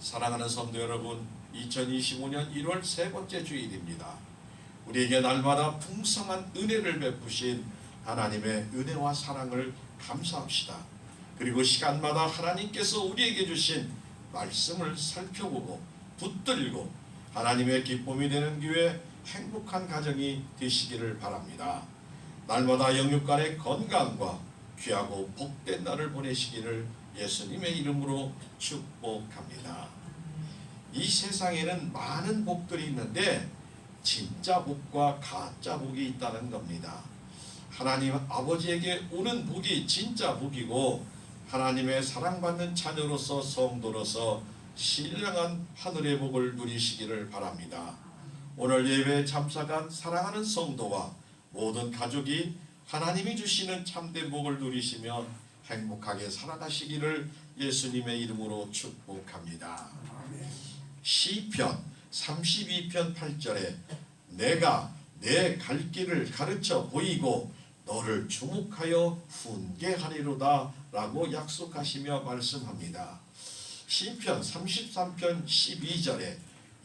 사랑하는 성도 여러분, 2025년 1월 세 번째 주일입니다. 우리에게 날마다 풍성한 은혜를 베푸신 하나님의 은혜와 사랑을 감사합시다. 그리고 시간마다 하나님께서 우리에게 주신 말씀을 살펴보고 붙들고 하나님의 기쁨이 되는 교회, 행복한 가정이 되시기를 바랍니다. 날마다 영육간의 건강과 귀하고 복된 날을 보내시기를 예수님의 이름으로 축복합니다. 이 세상에는 많은 복들이 있는데 진짜 복과 가짜 복이 있다는 겁니다. 하나님 아버지에게 오는 복이 진짜 복이고, 하나님의 사랑받는 자녀로서 성도로서 신령한 하늘의 복을 누리시기를 바랍니다. 오늘 예배에 참석한 사랑하는 성도와 모든 가족이 하나님이 주시는 참된 복을 누리시며 행복하게 살아가시기를 예수님의 이름으로 축복합니다. 시편 32편 8절에 내가 내 갈 길을 가르쳐 보이고 너를 주목하여 훈계하리로다 라고 약속하시며 말씀합니다. 시편 33편 12절에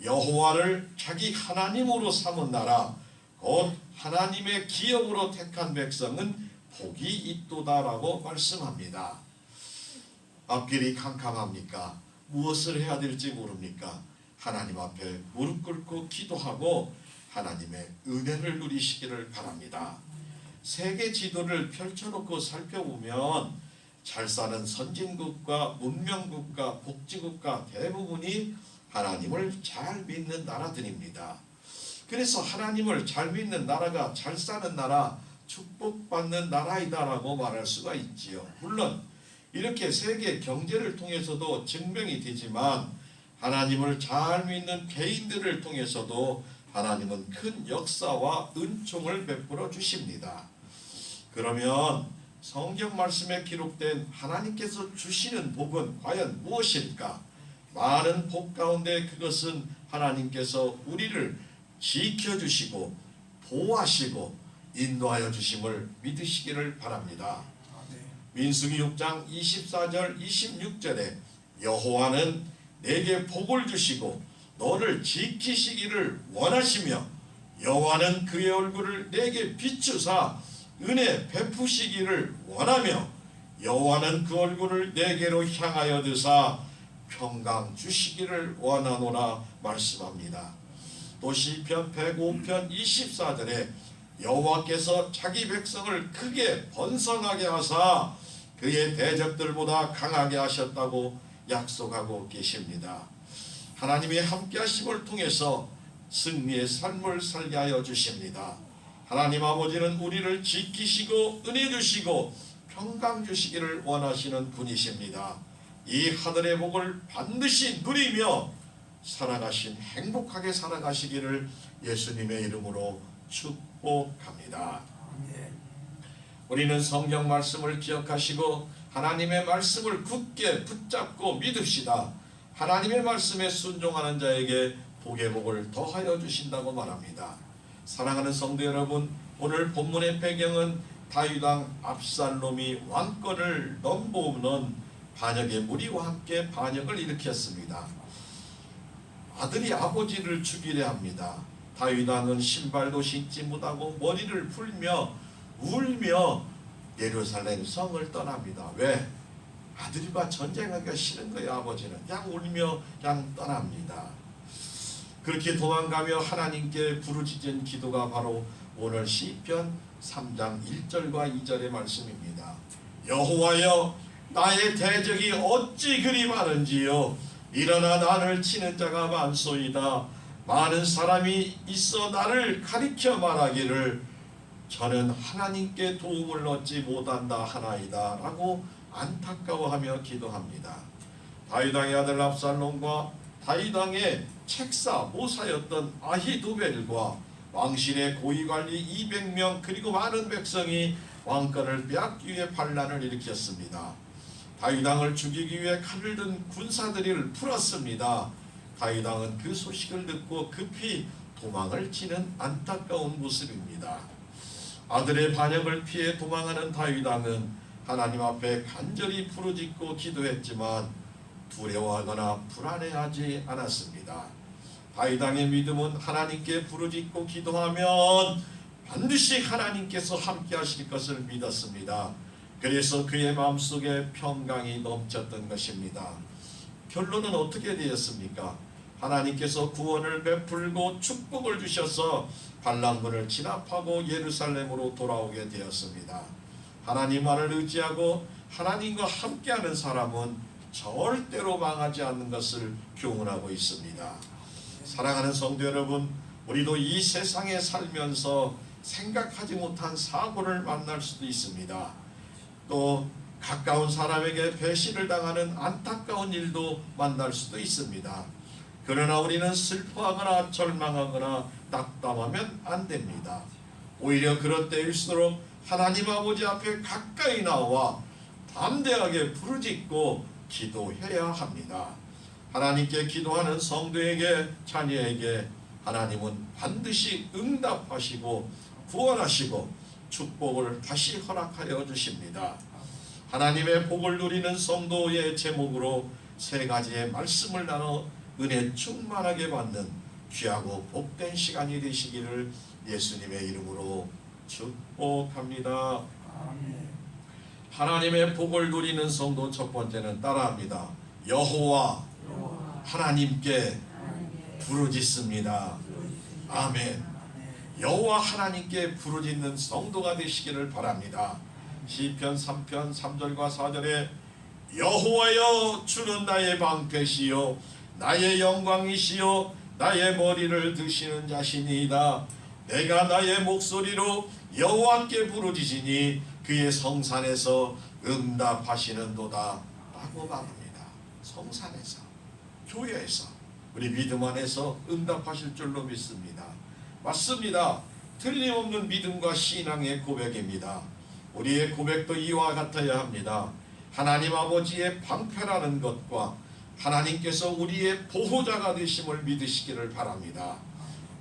여호와를 자기 하나님으로 삼은 나라 곧 하나님의 기업으로 택한 백성은 복이 있도다 라고 말씀합니다. 앞길이 캄캄합니까? 무엇을 해야 될지 모릅니까? 하나님 앞에 무릎 꿇고 기도하고 하나님의 은혜를 누리시기를 바랍니다. 세계 지도를 펼쳐놓고 살펴보면 잘 사는 선진국과 문명국가, 복지국가 대부분이 하나님을 잘 믿는 나라들입니다. 그래서 하나님을 잘 믿는 나라가 잘 사는 나라, 축복받는 나라이다라고 말할 수가 있지요. 물론 이렇게 세계 경제를 통해서도 증명이 되지만 하나님을 잘 믿는 개인들을 통해서도 하나님은 큰 역사와 은총을 베풀어 주십니다. 그러면 성경 말씀에 기록된 하나님께서 주시는 복은 과연 무엇일까? 많은 복 가운데 그것은 하나님께서 우리를 지켜주시고 보호하시고 인도하여 주심을 믿으시기를 바랍니다. 민수기 6장 24절 26절에 여호와는 내게 복을 주시고 너를 지키시기를 원하시며 여호와는 그의 얼굴을 내게 비추사 은혜 베푸시기를 원하며 여호와는 그 얼굴을 내게로 향하여 드사 평강 주시기를 원하노라 말씀합니다. 또 시편 105편 24절에 여호와께서 자기 백성을 크게 번성하게 하사 그의 대적들보다 강하게 하셨다고 약속하고 계십니다. 하나님의 함께 하심을 통해서 승리의 삶을 살게 하여 주십니다. 하나님 아버지는 우리를 지키시고 은혜 주시고 평강 주시기를 원하시는 분이십니다. 이 하늘의 복을 반드시 누리며 살아가신 행복하게 살아가시기를 예수님의 이름으로 축복합니다. 우리는 성경 말씀을 기억하시고 하나님의 말씀을 굳게 붙잡고 믿읍시다. 하나님의 말씀에 순종하는 자에게 복의 복을 더하여 주신다고 말합니다. 사랑하는 성도 여러분, 오늘 본문의 배경은 다윗 왕 압살롬이 왕권을 넘보는 반역의 무리와 함께 반역을 일으켰습니다. 아들이 아버지를 죽이려 합니다. 다윗 왕은 신발도 신지 못하고 머리를 풀며 울며 예루살렘 성을 떠납니다. 왜? 아들과 전쟁하기가 싫은 거예요. 아버지는 그냥 울며 그냥 떠납니다. 그렇게 도망가며 하나님께 부르짖은 기도가 바로 오늘 시편 3장 1절과 2절의 말씀입니다. 여호와여, 나의 대적이 어찌 그리 많은지요. 일어나 나를 치는 자가 많소이다. 많은 사람이 있어 나를 가리켜 말하기를 저는 하나님께 도움을 얻지 못한다 하나이다 라고 안타까워하며 기도합니다. 다윗 왕의 아들 압살롬과 다윗 왕의 책사 모사였던 아히도벨과 왕실의 고위관리 200명 그리고 많은 백성이 왕권을 빼앗기 위해 반란을 일으켰습니다. 다윗 왕을 죽이기 위해 칼을 든 군사들을 풀었습니다. 다윗 왕은 그 소식을 듣고 급히 도망을 치는 안타까운 모습입니다. 아들의 반역을 피해 도망하는 다윗 왕은 하나님 앞에 간절히 부르짖고 기도했지만 두려워하거나 불안해하지 않았습니다. 다윗왕의 믿음은 하나님께 부르짖고 기도하면 반드시 하나님께서 함께 하실 것을 믿었습니다. 그래서 그의 마음속에 평강이 넘쳤던 것입니다. 결론은 어떻게 되었습니까? 하나님께서 구원을 베풀고 축복을 주셔서 반란군을 진압하고 예루살렘으로 돌아오게 되었습니다. 하나님만을 의지하고 하나님과 함께하는 사람은 절대로 망하지 않는 것을 교훈하고 있습니다. 사랑하는 성도 여러분, 우리도 이 세상에 살면서 생각하지 못한 사고를 만날 수도 있습니다. 또 가까운 사람에게 배신을 당하는 안타까운 일도 만날 수도 있습니다. 그러나 우리는 슬퍼하거나 절망하거나 낙담하면 안 됩니다. 오히려 그럴 때일수록 하나님 아버지 앞에 가까이 나와 담대하게 부르짖고 기도해야 합니다. 하나님께 기도하는 성도에게, 자녀에게 하나님은 반드시 응답하시고 구원하시고 축복을 다시 허락하여 주십니다. 하나님의 복을 누리는 성도의 제목으로 세 가지의 말씀을 나눠 은혜 충만하게 받는 귀하고 복된 시간이 되시기를 예수님의 이름으로 축복합니다. 아멘. 하나님의 복을 누리는 성도 첫 번째는 따라합니다. 여호와 하나님께 부르짖습니다. 아멘. 여호와 하나님께 부르짖는 성도가 되시기를 바랍니다. 시편 3편 3절과 4절에 여호와여 주는 나의 방패시요 나의 영광이시요 나의 머리를 드시는 자시니이다. 내가 나의 목소리로 여호와께 부르짖으니 그의 성산에서 응답하시는도다 라고 말합니다. 성산에서, 교회에서, 우리 믿음 안에서 응답하실 줄로 믿습니다. 맞습니다. 틀림없는 믿음과 신앙의 고백입니다. 우리의 고백도 이와 같아야 합니다. 하나님 아버지의 방패라는 것과 하나님께서 우리의 보호자가 되심을 믿으시기를 바랍니다.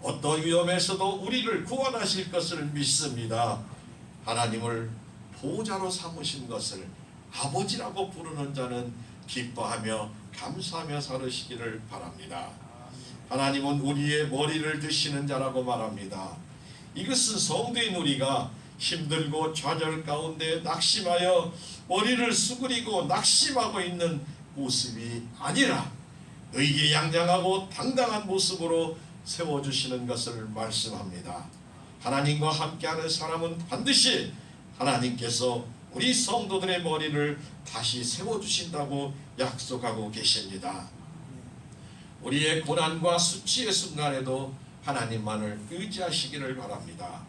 어떤 위험에서도 우리를 구원하실 것을 믿습니다. 하나님을 보호자로 삼으신 것을 아버지라고 부르는 자는 기뻐하며 감사하며 살으시기를 바랍니다. 하나님은 우리의 머리를 드시는 자라고 말합니다. 이것은 성도인 우리가 힘들고 좌절 가운데 낙심하여 머리를 수그리고 낙심하고 있는 모습이 아니라 의기양양하고 당당한 모습으로 세워주시는 것을 말씀합니다. 하나님과 함께하는 사람은 반드시 하나님께서 우리 성도들의 머리를 다시 세워주신다고 약속하고 계십니다. 우리의 고난과 수치의 순간에도 하나님만을 의지하시기를 바랍니다.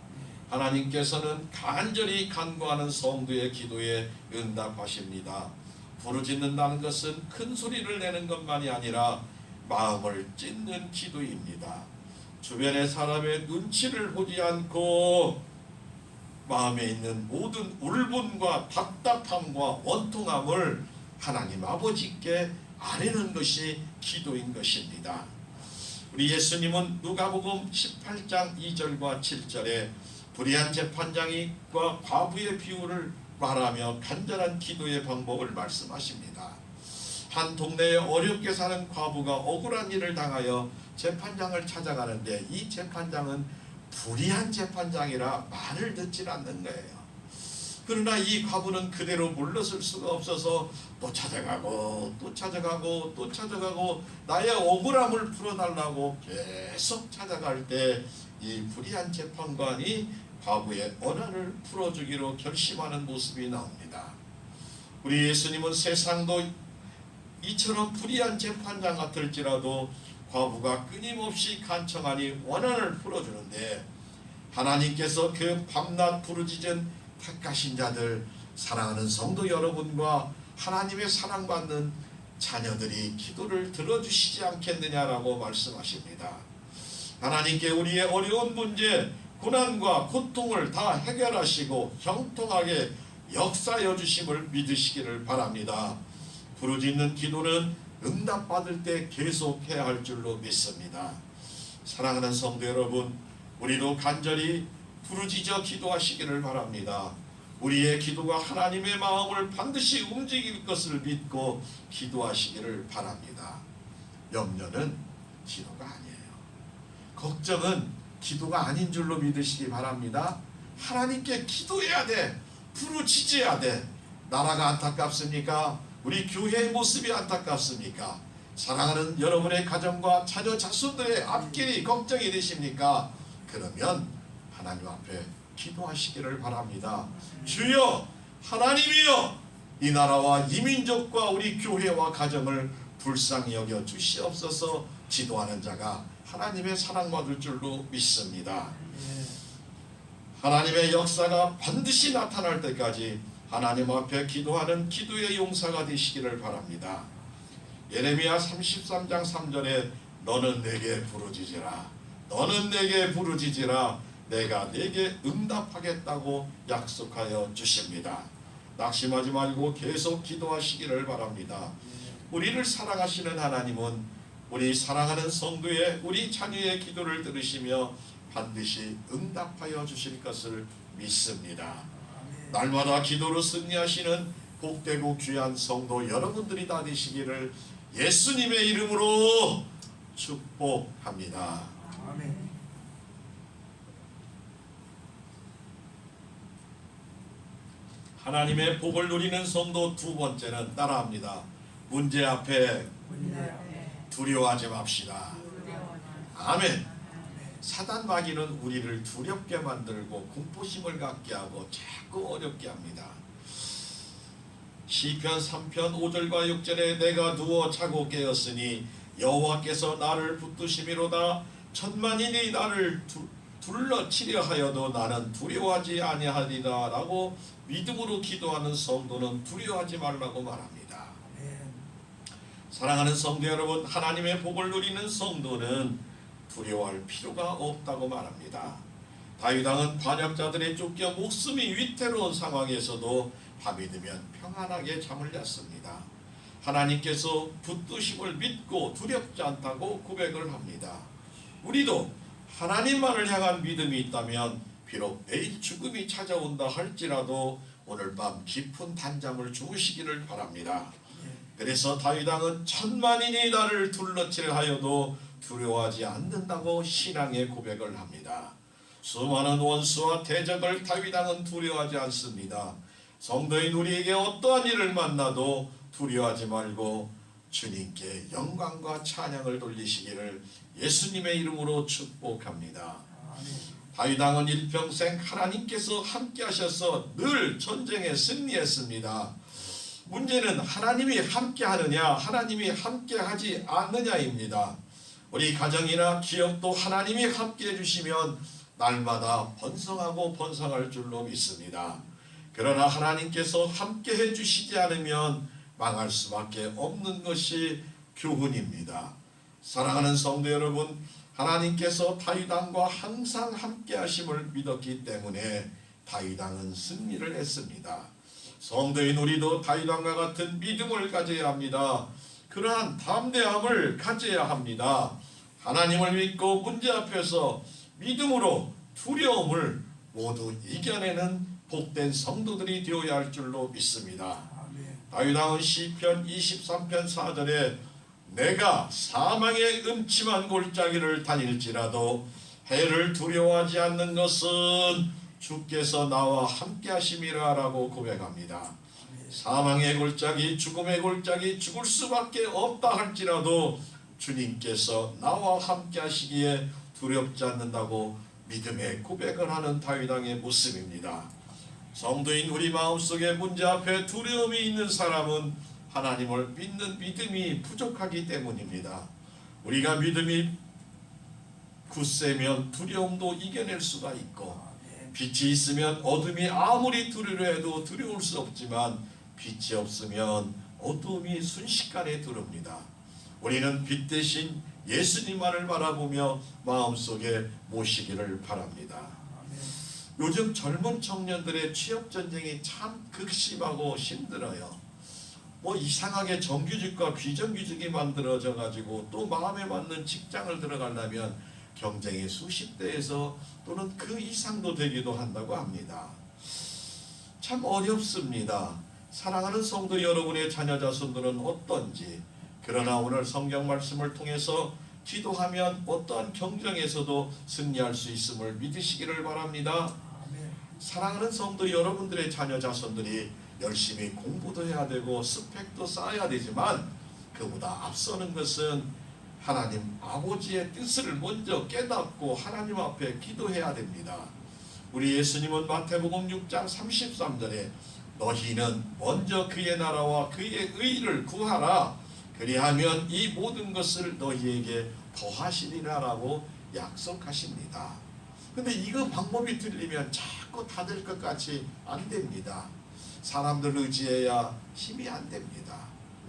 하나님께서는 간절히 간구하는 성도의 기도에 응답하십니다. 부르짖는다는 것은 큰 소리를 내는 것만이 아니라 마음을 찢는 기도입니다. 주변의 사람의 눈치를 보지 않고 마음에 있는 모든 울분과 답답함과 원통함을 하나님 아버지께 아뢰는 것이 기도인 것입니다. 우리 예수님은 누가복음 18장 2절과 7절에 불의한 재판장과 과부의 비유를 말하며 간절한 기도의 방법을 말씀하십니다. 한 동네에 어렵게 사는 과부가 억울한 일을 당하여 재판장을 찾아가는데 이 재판장은 불의한 재판장이라 말을 듣질 않는 거예요. 그러나 이 과부는 그대로 물러설 수가 없어서 또 찾아가고 또 찾아가고 또 찾아가고 나의 억울함을 풀어달라고 계속 찾아갈 때 이 불의한 재판관이 과부의 원한을 풀어주기로 결심하는 모습이 나옵니다. 우리 예수님은 세상도 이처럼 불의한 재판장 같을지라도 과부가 끊임없이 간청하니 원한을 풀어주는데 하나님께서 그 밤낮 부르짖은 택하신 자들, 사랑하는 성도 여러분과 하나님의 사랑받는 자녀들이 기도를 들어주시지 않겠느냐라고 말씀하십니다. 하나님께 우리의 어려운 문제, 고난과 고통을 다 해결하시고 형통하게 역사여 주심을 믿으시기를 바랍니다. 부르짖는 기도는 응답받을 때 계속해야 할 줄로 믿습니다. 사랑하는 성도 여러분, 우리도 간절히 부르짖어 기도하시기를 바랍니다. 우리의 기도가 하나님의 마음을 반드시 움직일 것을 믿고 기도하시기를 바랍니다. 염려는 기도가 아니에요. 걱정은 기도가 아닌 줄로 믿으시기 바랍니다. 하나님께 기도해야 돼. 부르짖어야 돼. 나라가 안타깝습니까? 우리 교회의 모습이 안타깝습니까? 사랑하는 여러분의 가정과 자녀 자손들의 앞길이 걱정이 되십니까? 그러면 하나님 앞에 기도하시기를 바랍니다. 주여, 하나님이여, 이 나라와 이 민족과 우리 교회와 가정을 불쌍히 여겨 주시옵소서. 기도하는 자가 하나님의 사랑받을 줄로 믿습니다. 하나님의 역사가 반드시 나타날 때까지 하나님 앞에 기도하는 기도의 용사가 되시기를 바랍니다. 예레미야 33장 3절에 너는 내게 부르짖으라, 너는 내게 부르짖으라, 내가 내게 응답하겠다고 약속하여 주십니다. 낙심하지 말고 계속 기도하시기를 바랍니다. 우리를 사랑하시는 하나님은 우리 사랑하는 성도의, 우리 자녀의 기도를 들으시며 반드시 응답하여 주실 것을 믿습니다. 날마다 기도로 승리하시는 복되고 귀한 성도 여러분들이 다 되시기를 예수님의 이름으로 축복합니다. 아멘. 하나님의 복을 누리는 성도 두 번째는 따라합니다. 문제 앞에 두려워하지 맙시다. 아멘. 사단 마귀는 우리를 두렵게 만들고 공포심을 갖게 하고 자꾸 어렵게 합니다. 시편 3편 5절과 6절에 내가 누워 자고 깨었으니 여호와께서 나를 붙드심이로다. 천만인이 나를 둘러치려 하여도 나는 두려워하지 아니하리라 라고 믿음으로 기도하는 성도는 두려워하지 말라고 말합니다. 사랑하는 성도 여러분, 하나님의 복을 누리는 성도는 두려워할 필요가 없다고 말합니다. 다윗 왕은 반역자들에 쫓겨 목숨이 위태로운 상황에서도 밤이 되면 평안하게 잠을 잤습니다. 하나님께서 붙드심을 믿고 두렵지 않다고 고백을 합니다. 우리도 하나님만을 향한 믿음이 있다면 비록 내일 죽음이 찾아온다 할지라도 오늘 밤 깊은 단잠을 주무시기를 바랍니다. 그래서 다윗 왕은 천만인이 나를 둘러치려 하여도 두려워하지 않는다고 신앙의 고백을 합니다. 수많은 원수와 대적을 다윗 왕은 두려워하지 않습니다. 성도인 우리에게 어떠한 일을 만나도 두려워하지 말고 주님께 영광과 찬양을 돌리시기를 예수님의 이름으로 축복합니다. 다윗 왕은 일평생 하나님께서 함께 하셔서 늘 전쟁에 승리했습니다. 문제는 하나님이 함께 하느냐, 하나님이 함께 하지 않느냐입니다. 우리 가정이나 기업도 하나님이 함께 해주시면 날마다 번성하고 번성할 줄로 믿습니다. 그러나 하나님께서 함께 해주시지 않으면 망할 수밖에 없는 것이 교훈입니다. 사랑하는 성도 여러분, 하나님께서 다윗 왕과 항상 함께 하심을 믿었기 때문에 다윗 왕은 승리를 했습니다. 성도인 우리도 다윗 왕과 같은 믿음을 가져야 합니다. 그러한 담대함을 가져야 합니다. 하나님을 믿고 문제 앞에서 믿음으로 두려움을 모두 이겨내는 복된 성도들이 되어야 할 줄로 믿습니다. 다윗 왕은 시편 23편 4절에 내가 사망의 음침한 골짜기를 다닐지라도 해를 두려워하지 않는 것은 주께서 나와 함께 하심이라 라고 고백합니다. 사망의 골짜기, 죽음의 골짜기, 죽을 수밖에 없다 할지라도 주님께서 나와 함께 하시기에 두렵지 않는다고 믿음의 고백을 하는 다윗 왕의 모습입니다. 성도인 우리 마음속에 문제 앞에 두려움이 있는 사람은 하나님을 믿는 믿음이 부족하기 때문입니다. 우리가 믿음이 굳세면 두려움도 이겨낼 수가 있고, 빛이 있으면 어둠이 아무리 두려려 해도 두려울 수 없지만 빛이 없으면 어둠이 순식간에 들어옵니다. 우리는 빛 대신 예수님만을 바라보며 마음속에 모시기를 바랍니다. 요즘 젊은 청년들의 취업전쟁이 참 극심하고 힘들어요. 이상하게 정규직과 비정규직이 만들어져 가지고 또 마음에 맞는 직장을 들어가려면 경쟁이 수십 대에서 또는 그 이상도 되기도 한다고 합니다. 참 어렵습니다. 사랑하는 성도 여러분의 자녀 자손들은 어떤지, 그러나 오늘 성경 말씀을 통해서 기도하면 어떠한 경쟁에서도 승리할 수 있음을 믿으시기를 바랍니다. 사랑하는 성도 여러분들의 자녀 자손들이 열심히 공부도 해야 되고 스펙도 쌓아야 되지만 그보다 앞서는 것은 하나님 아버지의 뜻을 먼저 깨닫고 하나님 앞에 기도해야 됩니다. 우리 예수님은 마태복음 6장 33절에 너희는 먼저 그의 나라와 그의 의를 구하라, 그리하면 이 모든 것을 너희에게 더하시리라 라고 약속하십니다. 근데 이거 방법이 틀리면 자꾸 다 될 것 같이 안 됩니다. 사람들 의지해야 힘이 안 됩니다.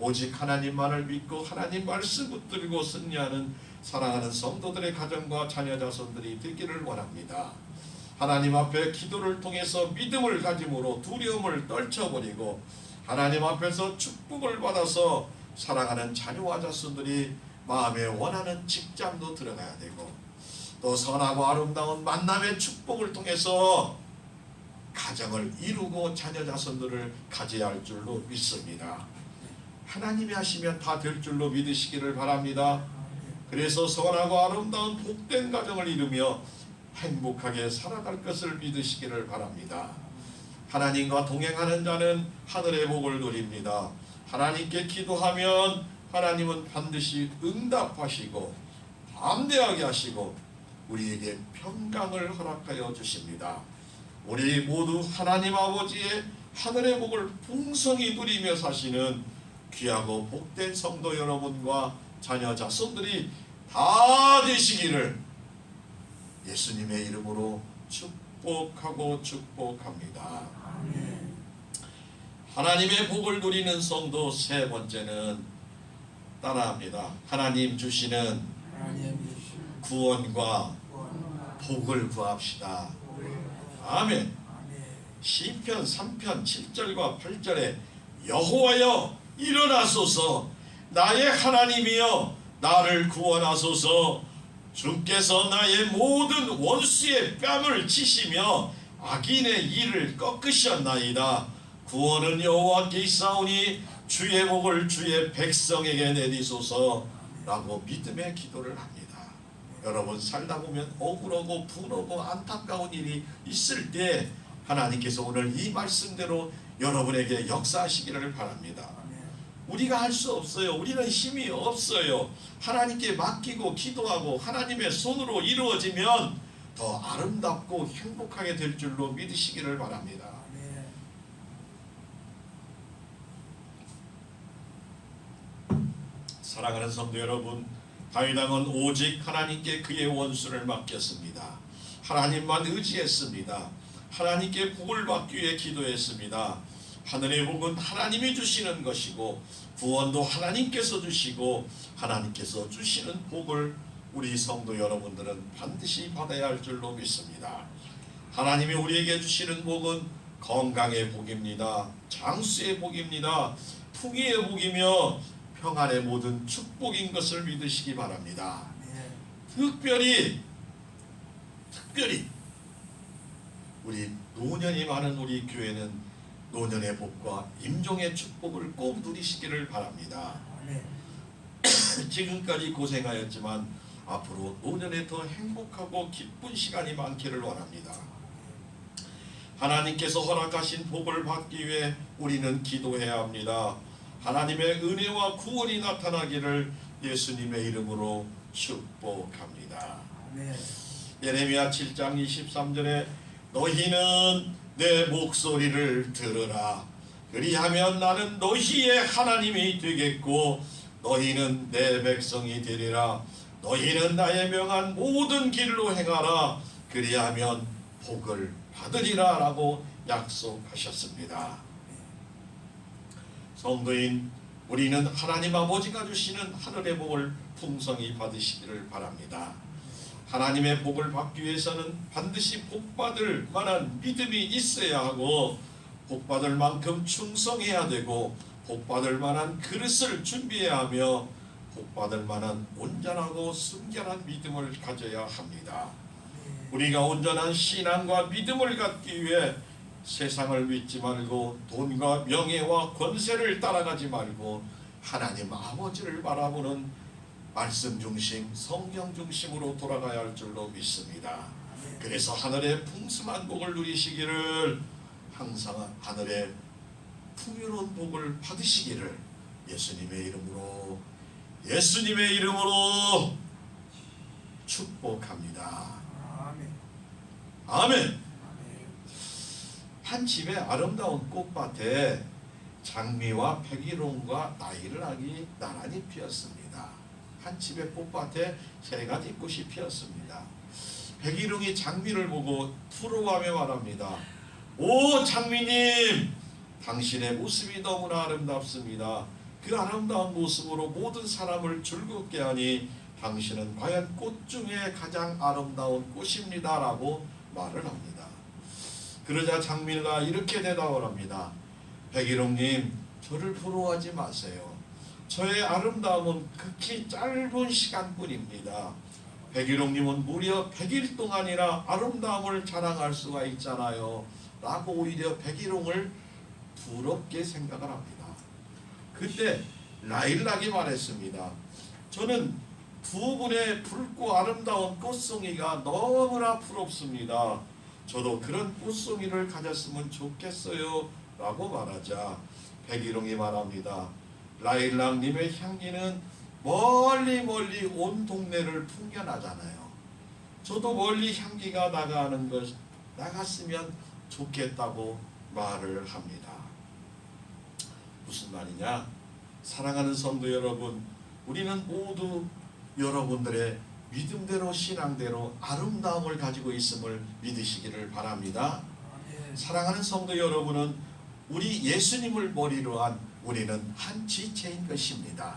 오직 하나님만을 믿고 하나님 말씀 붙들고 승리하는 사랑하는 성도들의 가정과 자녀 자손들이 되기를 원합니다. 하나님 앞에 기도를 통해서 믿음을 가짐으로 두려움을 떨쳐버리고 하나님 앞에서 축복을 받아서 사랑하는 자녀와 자손들이 마음에 원하는 직장도 들어가야 되고, 또 선하고 아름다운 만남의 축복을 통해서 가정을 이루고 자녀 자손들을 가져야 할 줄로 믿습니다. 하나님이 하시면 다 될 줄로 믿으시기를 바랍니다. 그래서 선하고 아름다운 복된 가정을 이루며 행복하게 살아갈 것을 믿으시기를 바랍니다. 하나님과 동행하는 자는 하늘의 복을 누립니다. 하나님께 기도하면 하나님은 반드시 응답하시고 담대하게 하시고 우리에게 평강을 허락하여 주십니다. 우리 모두 하나님 아버지의 하늘의 복을 풍성히 누리며 사시는 귀하고 복된 성도 여러분과 자녀 자손들이 다 되시기를 예수님의 이름으로 축복하고 축복합니다. 아멘. 하나님의 복을 누리는 성도 세 번째는 따라합니다. 하나님 주시는 구원과 복을 구합시다. 아멘. 시편 3편 7절과 8절에 여호와여 일어나소서, 나의 하나님이여 나를 구원하소서, 주께서 나의 모든 원수의 뺨을 치시며 악인의 일을 꺾으셨나이다. 구원은 여호와께 있사오니 주의 복을 주의 백성에게 내리소서 라고 믿음의 기도를 합니다. 여러분 살다 보면 억울하고 분하고 안타까운 일이 있을 때 하나님께서 오늘 이 말씀대로 여러분에게 역사하시기를 바랍니다. 우리가 할 수 없어요. 우리는 힘이 없어요. 하나님께 맡기고 기도하고 하나님의 손으로 이루어지면 더 아름답고 행복하게 될 줄로 믿으시기를 바랍니다. 사랑하는 성도 여러분, 다윗 왕은 오직 하나님께 그의 원수를 맡겼습니다. 하나님만 의지했습니다. 하나님께 복을 받기 위해 기도했습니다. 하늘의 복은 하나님이 주시는 것이고 구원도 하나님께서 주시고 하나님께서 주시는 복을 우리 성도 여러분들은 반드시 받아야 할 줄로 믿습니다. 하나님이 우리에게 주시는 복은 건강의 복입니다. 장수의 복입니다. 풍의의 복이며 평안의 모든 축복인 것을 믿으시기 바랍니다. 특별히 우리 노년이 많은 우리 교회는 노년의 복과 임종의 축복을 꼭 누리시기를 바랍니다. 지금까지 고생하였지만 앞으로 노년에 더 행복하고 기쁜 시간이 많기를 원합니다. 하나님께서 허락하신 복을 받기 위해 우리는 기도해야 합니다. 하나님의 은혜와 구원이 나타나기를 예수님의 이름으로 축복합니다. 예레미야 7장 23절에 너희는 내 목소리를 들으라. 그리하면 나는 너희의 하나님이 되겠고 너희는 내 백성이 되리라. 너희는 나의 명한 모든 길로 행하라. 그리하면 복을 받으리라 라고 약속하셨습니다. 성도인 우리는 하나님 아버지가 주시는 하늘의 복을 풍성히 받으시기를 바랍니다. 하나님의 복을 받기 위해서는 반드시 복받을 만한 믿음이 있어야 하고 복받을 만큼 충성해야 되고 복받을 만한 그릇을 준비해야 하며 복받을 만한 온전하고 순결한 믿음을 가져야 합니다. 우리가 온전한 신앙과 믿음을 갖기 위해 세상을 믿지 말고 돈과 명예와 권세를 따라가지 말고 하나님 아버지를 바라보는 말씀 중심, 성경 중심으로 돌아가야 할 줄로 믿습니다. 그래서 하늘의 풍성한 복을 누리시기를, 항상 하늘의 풍요로운 복을 받으시기를 예수님의 이름으로 축복합니다. 아멘. 한 집의 아름다운 꽃밭에 장미와 백일홍과 나일락이 나란히 피었습니다. 한 집의 꽃밭에 세 가지 꽃이 피었습니다. 백일홍이 장미를 보고 부러워하며 말합니다. 오 장미님, 당신의 모습이 너무나 아름답습니다. 그 아름다운 모습으로 모든 사람을 즐겁게 하니 당신은 과연 꽃 중에 가장 아름다운 꽃입니다 라고 말을 합니다. 그러자 장미가 이렇게 대답을 합니다. 백일홍님, 저를 부러워하지 마세요. 저의 아름다움은 극히 짧은 시간뿐입니다. 백일홍님은 무려 100일 동안이나 아름다움을 자랑할 수가 있잖아요 라고 오히려 백일홍을 부럽게 생각을 합니다. 그때 나일락이 말했습니다. 저는 두 분의 붉고 아름다운 꽃송이가 너무나 부럽습니다. 저도 그런 꽃송이를 가졌으면 좋겠어요 라고 말하자 백일홍이 말합니다. 라일락님의 향기는 멀리 온 동네를 풍겨나잖아요. 저도 멀리 향기가 나갔으면 좋겠다고 말을 합니다. 무슨 말이냐? 사랑하는 성도 여러분, 우리는 모두 여러분들의 믿음대로 신앙대로 아름다움을 가지고 있음을 믿으시기를 바랍니다. 사랑하는 성도 여러분은 우리 예수님을 머리로 한 우리는 한 지체인 것입니다.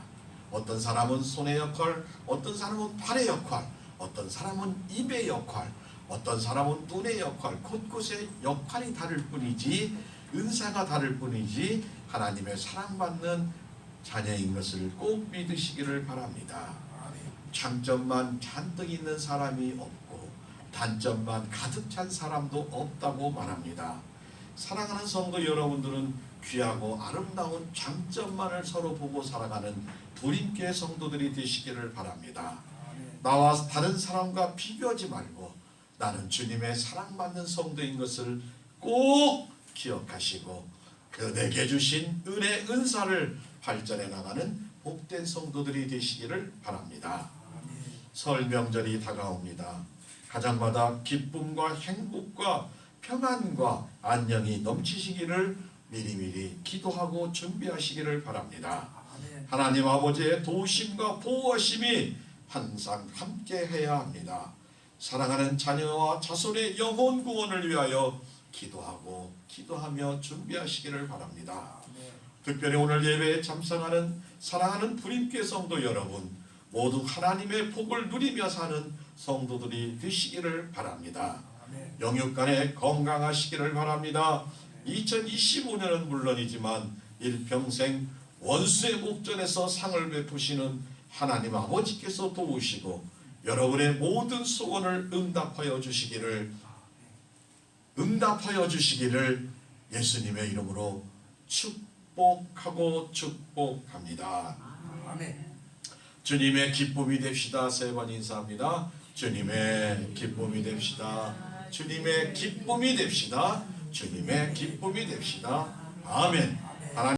어떤 사람은 손의 역할, 어떤 사람은 팔의 역할, 어떤 사람은 입의 역할, 어떤 사람은 눈의 역할, 곳곳의 역할이 다를 뿐이지, 은사가 다를 뿐이지 하나님의 사랑받는 자녀인 것을 꼭 믿으시기를 바랍니다. 장점만 잔뜩 있는 사람이 없고 단점만 가득 찬 사람도 없다고 말합니다. 사랑하는 성도 여러분들은 귀하고 아름다운 장점만을 서로 보고 살아가는 불임교회 성도들이 되시기를 바랍니다. 나와 다른 사람과 비교하지 말고 나는 주님의 사랑받는 성도인 것을 꼭 기억하시고 그 내게 주신 은혜 은사를 발전해 나가는 복된 성도들이 되시기를 바랍니다. 설 명절이 다가옵니다. 가정마다 기쁨과 행복과 평안과 안녕이 넘치시기를 미리미리 기도하고 준비하시기를 바랍니다. 하나님 아버지의 도우심과 보호하심이 항상 함께 해야 합니다. 사랑하는 자녀와 자손의 영혼 구원을 위하여 기도하며 준비하시기를 바랍니다. 특별히 오늘 예배에 참석하는 사랑하는 불임교회 성도 여러분, 모두 하나님의 복을 누리며 사는 성도들이 되시기를 바랍니다. 영육간에 건강하시기를 바랍니다. 2025년은 물론이지만 일평생 원수의 목전에서 상을 베푸시는 하나님 아버지께서 도우시고 여러분의 모든 소원을 응답하여 주시기를 예수님의 이름으로 축복합니다. 아멘. 주님의 기쁨이 됩시다. 세 번 인사합니다. 주님의 기쁨이 됩시다. 주님의 기쁨이 됩시다. 주님의 기쁨이 됩시다. 아멘.